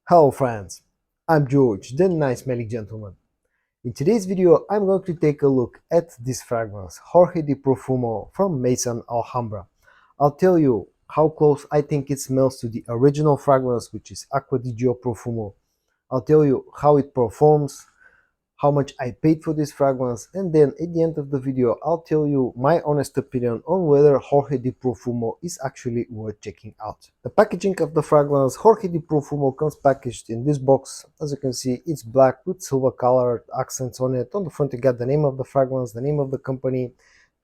Hello friends, I'm George, the nice smelling gentleman. In today's video, I'm going to take a look at this fragrance, Jorge Di Profumo from Maison Alhambra. I'll tell you how close I think it smells to the original fragrance, which is Acqua di Gio Profumo. I'll tell you how it performs, how much I paid for this fragrance, and then at the end of the video I'll tell you my honest opinion on whether Jorge Di Profumo is actually worth checking out. The packaging of the fragrance, Jorge Di Profumo, comes packaged in this box. As you can see, it's black with silver colored accents on it. On the front you got the name of the fragrance, the name of the company,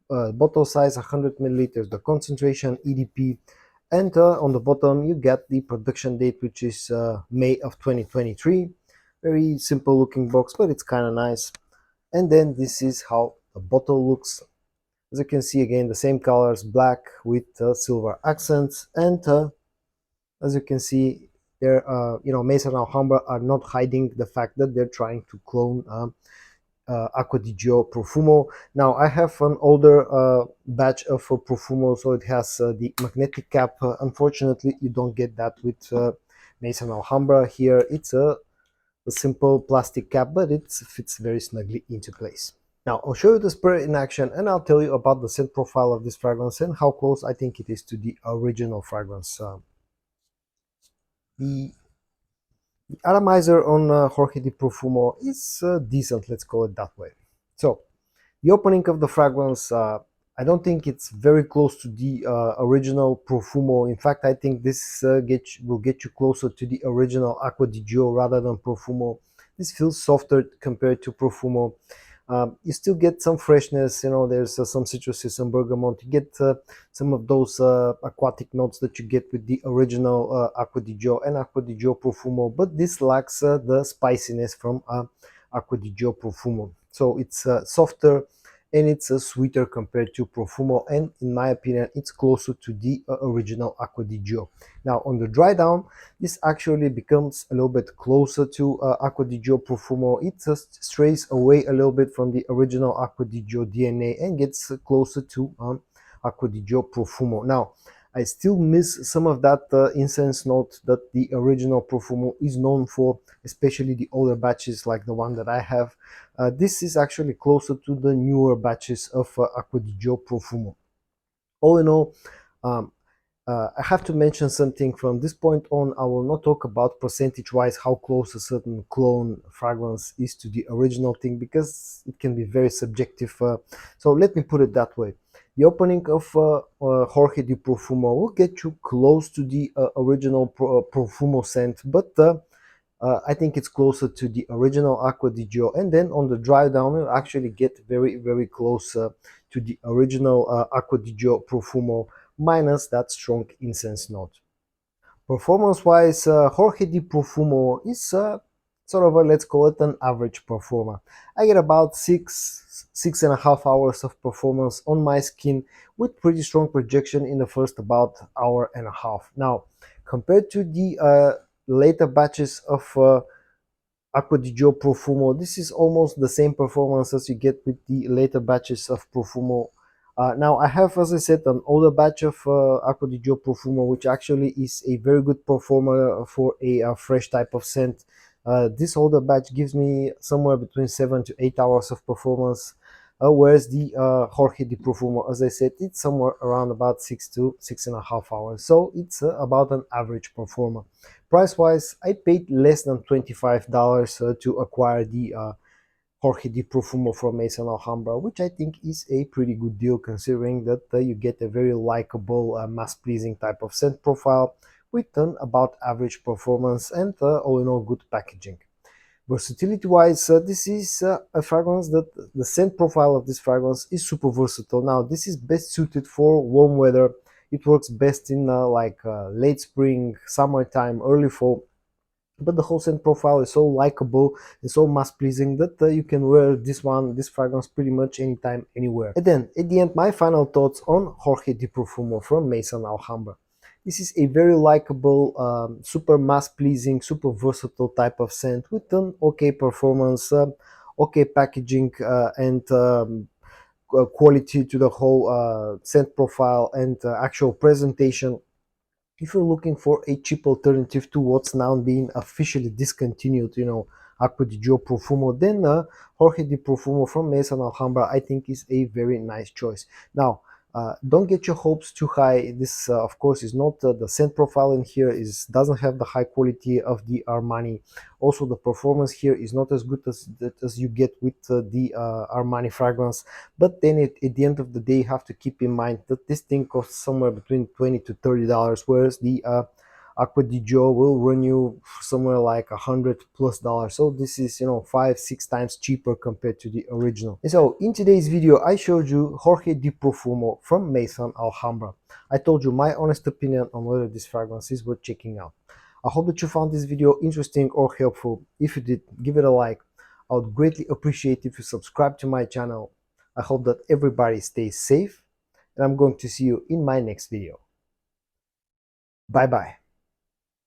bottle size 100 milliliters, the concentration, EDP, and on the bottom you get the production date, which is May of 2023. Very simple looking box, but it's kind of nice. And then this is how the bottle looks. As you can see, again, the same colors, black with silver accents. And as you can see, they're Maison Alhambra are not hiding the fact that they're trying to clone Acqua di Gio Profumo. Now I have an older batch of Profumo, so it has the magnetic cap. Unfortunately, you don't get that with Maison Alhambra. Here it's a simple plastic cap, but it fits very snugly into place. Now I'll show you the spray in action, and I'll tell you about the scent profile of this fragrance and how close I think it is to the original fragrance. The atomizer on Jorge Di Profumo is decent, let's call it that way. So the opening of the fragrance, I don't think it's very close to the original Profumo. In fact, I think this will get you closer to the original Acqua di Gio rather than Profumo. This feels softer compared to Profumo. You still get some freshness, there's some citrusy, some bergamot. You get some of those aquatic notes that you get with the original Acqua di Gio and Acqua di Gio Profumo, but this lacks the spiciness from Acqua di Gio Profumo. So it's softer and it's sweeter compared to Profumo, and in my opinion it's closer to the original Acqua di Gio. Now on the dry down, this actually becomes a little bit closer to Acqua di Gio Profumo. It just strays away a little bit from the original Acqua di Gio DNA and gets closer to Acqua di Gio Profumo. Now I still miss some of that incense note that the original Profumo is known for, especially the older batches like the one that I have. This is actually closer to the newer batches of Acqua di Gio Profumo. All in all, I have to mention something. From this point on, I will not talk about percentage-wise how close a certain clone fragrance is to the original thing, because it can be very subjective. So let me put it that way. The opening of Jorge Di Profumo will get you close to the original Profumo scent, but I think it's closer to the original Acqua di Gio. And then on the dry down, you'll actually get very, very close to the original Acqua di Gio Profumo, minus that strong incense note. Performance-wise, Jorge Di Profumo is sort of a, let's call it an average performer. I get about 6.5 hours of performance on my skin, with pretty strong projection in the first about hour and a half. Now, compared to the later batches of Acqua di Gio Profumo, this is almost the same performance as you get with the later batches of Profumo. Now I have, as I said, an older batch of Acqua di Gio Profumo, which actually is a very good performer for a fresh type of scent. This older batch gives me somewhere between 7 to 8 hours of performance, whereas the Jorge Di Profumo, as I said, it's somewhere around about 6 to 6.5 hours. So it's about an average performer. Price-wise, I paid less than $25 to acquire the Jorge Di Profumo from Maison Alhambra, which I think is a pretty good deal, considering that you get a very likable, mass-pleasing type of scent profile with an about average performance and all in all good packaging. Versatility-wise, this is a fragrance that the scent profile of this fragrance is super versatile. Now this is best suited for warm weather. It works best in late spring, summertime, early fall. But the whole scent profile is so likable and so mass pleasing that you can wear this fragrance pretty much anytime, anywhere. And then at the end, my final thoughts on Jorge Di Profumo from Maison Alhambra. This is a very likable, super mass pleasing, super versatile type of scent with an okay performance, okay packaging, and quality to the whole scent profile and actual presentation. if you're looking for a cheap alternative to what's now being officially discontinued, Acqua di Gio Profumo, then Jorge Di Profumo from Maison Alhambra, I think, is a very nice choice. Now, don't get your hopes too high. This, of course, is not the scent profile in here is doesn't have the high quality of the Armani. Also, the performance here is not as good as you get with the Armani fragrance. But then at the end of the day, you have to keep in mind that this thing costs somewhere between $20 to $30, whereas the Acqua di Gio will run you somewhere like $100+. So this is 5-6 times cheaper compared to the original. And so in today's video, I showed you Jorge Di Profumo from Maison Alhambra. I told you my honest opinion on whether this fragrance is worth checking out. I hope that you found this video interesting or helpful. If you did, give it a like. I would greatly appreciate if you subscribe to my channel. I hope that everybody stays safe, and I'm going to see you in my next video. Bye bye.